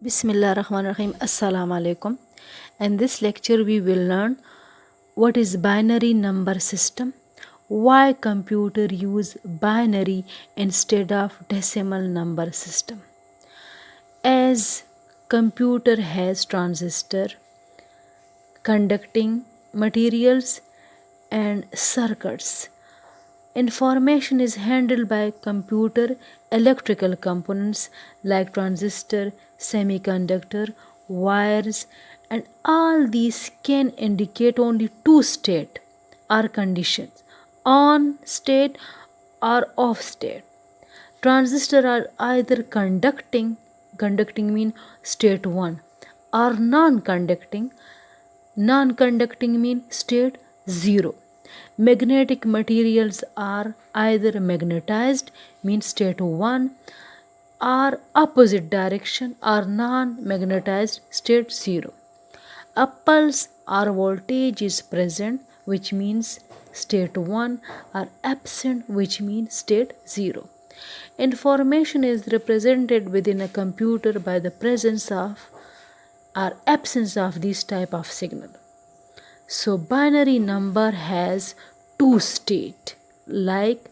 Bismillah Rahman Rahim. Assalamu alaikum. In this lecture we will learn what is binary number system, why computer use binary instead of decimal number system. As computer has transistor, conducting materials and circuits, information is handled by computer electrical components like transistor, semiconductor, wires, and all these can indicate only two state or conditions, on state or off state. Transistors are either conducting mean state 1, or non-conducting mean state 0. Magnetic materials are either magnetized mean state 1 or opposite direction or non-magnetized state 0. A pulse or voltage is present which means state 1 or absent which means state 0. Information is represented within a computer by the presence of or absence of this type of signal. So binary number has two state, like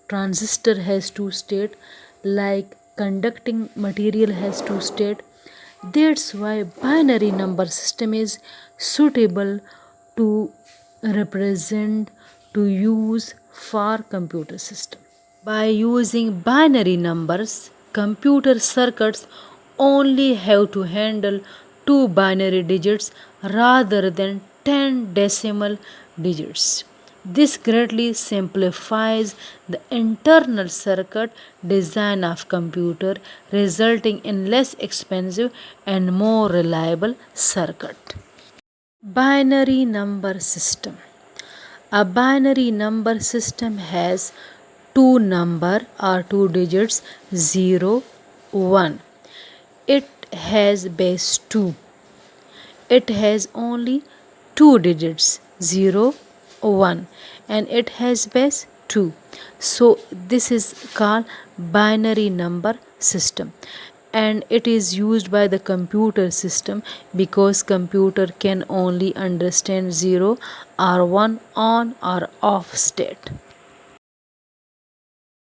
transistor has two state, like conducting material has two state. That's why binary number system is suitable to represent, to use for computer system. By using binary numbers, computer circuits only have to handle two binary digits rather than 10 decimal digits. This greatly simplifies the internal circuit design of computer, resulting in less expensive and more reliable circuit. Binary number system. A binary number system has two number or two digits 0, 1. It has base 2. It has only two digits 0, 1, and it has base 2. So this is called binary number system, and it is used by the computer system because computer can only understand 0 or 1 on or off state.